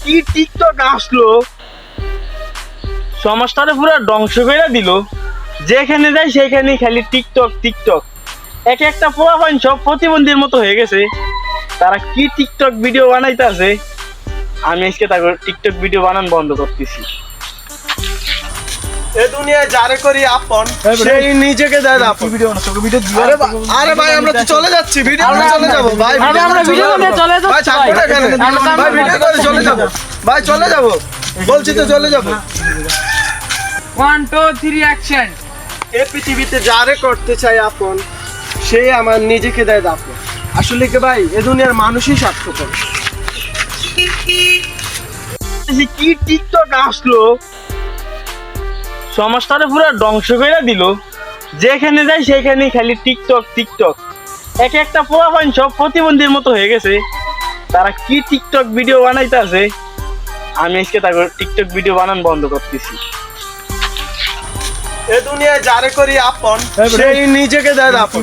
কি টিকটক আসলো, সমাজটারে পুরো ধ্বংস করে দিল। যেখানে যাই সেখানে খালি টিকটক টিকটক। এক একটা পোলাপাইন সব প্রতিবন্ধীর মতো হয়ে গেছে। তারা কি টিকটক ভিডিও বানাইতেছে, আমি আজকে তারপর টিকটক ভিডিও বানান বন্ধ করতেছি। এ দুনিয়ায় যারে করি আপন সেই নিজেকে দেয় আপন। আরে ভাই আমরা তো চলে যাচ্ছি, ভিডিও করে চলে যাব ভাই। আমরা ভিডিও করে চলে যাচ্ছি ভাই থাকবো না এখানে ভাই, ভিডিও করে চলে যাব ভাই, চলে যাব বলছি তো চলে যাব। 1 2 3 অ্যাকশন। এই পৃথিবীতে যারে করতে চাই আপন সেই আমার নিজেকে দেয় আপন। আসলে কি ভাই এ দুনিয়ার মানুষই স্বার্থপর। কি টিকটক আসলো, সমাজটারে পুরো ধ্বংস করে দিল। যেখানে যাই সেখানে খালি টিকটক টিকটক। এক একটা পোলাপাইন সব প্রতিবন্ধীর মতো হয়ে গেছে। তারা কি টিকটক ভিডিও বানাইতেছে, আমি আজকে তারপর টিকটক ভিডিও বানান বন্ধ করতেছি। এ দুনিয়ায় যারে করি আপন সেই নিজেকে দেয় আপন।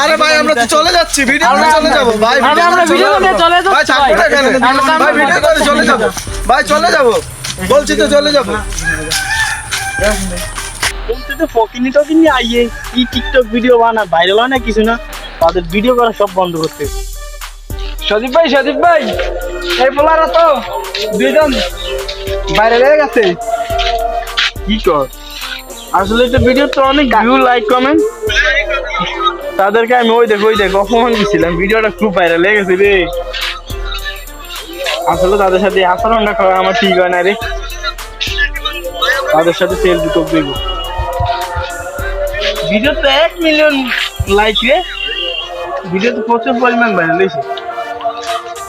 আরে ভাই আমরা তো চলে যাচ্ছি, ভিডিও করে চলে যাব ভাই। আমরা ভিডিও করে চলে যাচ্ছি ভাই থাকবো না এখানে ভাই, ভিডিও করে চলে যাব ভাই, চলে যাব বলছি তো চলে যাব। বলতে তো ফকিনি টকিনি আইয়ে কি টিকটক ভিডিও বানা, ভাইরাল হয় না কিছু না, তাদের ভিডিও করা সব বন্ধ করতে। সদীপ ভাই এই পোলারা তো দুইজন বাইরে লেগে গেছে। কি কর, আসলে তো ভিডিও তো অনেক ভিউ লাইক কমেন্ট, তাদেরকে আমি ওই দেখ অপমান দিছিলাম। ভিডিওটা খুব ভাইরাল হয়ে গেছে রে। আসলে তাদের সাথে আচরণটা করা আমার ঠিক হয় না রে, তাদের সাথে সেলফি তো দেব। ভিডিও তো 1 মিলিয়ন লাইক রে, ভিডিও তো প্রচুর পরিমাণ ভাইরাল হয়েছে।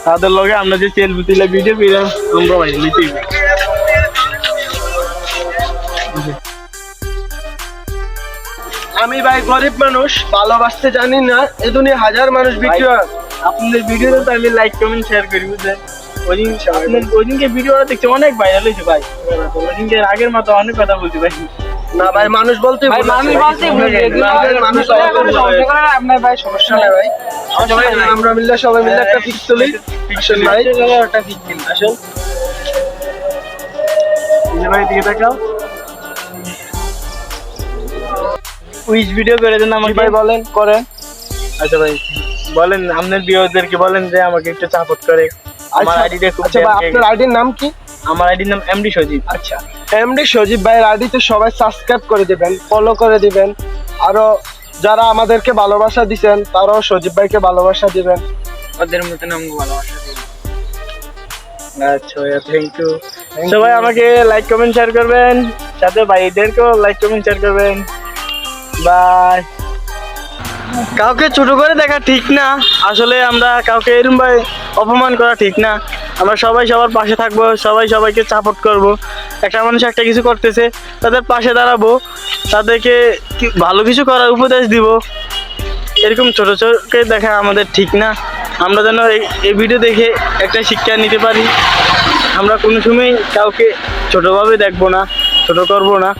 তাদের লগে আমরা যে সেলফি তুলে ভিডিও পেলাম, আমরা ভাইরাল হয়েছি। আমি ভাই গরিব মানুষ, ভালোবাসতে জানি না। এ দুনিয়া হাজার মানুষ বিক্রি হয়। আপনাদের ভিডিওতে তো আমি লাইক কমেন্ট শেয়ার করি বুঝলেন। ওইদিনকে ভিডিওটা দেখতে অনেক ভাইরাল হয়েছে ভাই। ওইদিনকে আগের মতো অনেক কথা বলছি ভাই। না ভাই মানুষ বলতে ভাই মানুষ বলতে মানুষ আপনার ভাই সমস্যা নাই ভাই। আমরা মিলে সবাই মিলে একটা পিক তুলি ভাই। একটা ঠিক দিন আসল ভাই, দিকে দেখাও। উইচ ভিডিও করে দেন আমাকে ভাই বলেন করেন। আচ্ছা ভাই বলেন, আপনার বিয়োগদেরকে বলেন যে আমাকে একটু সাপোর্ট করে। আমার আইডিটা খুব আচ্ছা ভাই আপনার আইডির নাম কি? আমার আইডির নাম এমডি সজীব। আচ্ছা এমডি সজীব ভাইয়ের আইডিতে সবাই সাবস্ক্রাইব করে দিবেন, ফলো করে দিবেন। আরো যারা আমাদেরকে ভালোবাসা দিবেন তারাও সজীব ভাইকে ভালোবাসা দিবেন। ওদের মতন আমাকে ভালোবাসা দিন। আচ্ছা ভাইয়া, থ্যাংক ইউ। সবাই আমাকে লাইক কমেন্ট শেয়ার করবেন, সাথে ভাইদেরকেও লাইক কমেন্ট শেয়ার করবেন। বাই। কাউকে ছোট করে দেখা ঠিক না, আসলে আমরা কাউকে এরকম ভাই অপমান করা ঠিক না। আমরা সবাই সবার পাশে থাকবো, সবাই সবাইকে সাপোর্ট করব। একটা মানুষ একটা কিছু করতেছে, তাদের পাশে দাঁড়াবো, তাদেরকে ভালো কিছু করার উপদেশ দিব। এরকম ছোট ছোটকে দেখা আমাদের ঠিক না। আমরা যেন এই ভিডিও দেখে একটা শিক্ষা নিতে পারি। আমরা কোনো সময় কাউকে ছোটভাবে দেখবো না, ছোট করবো না।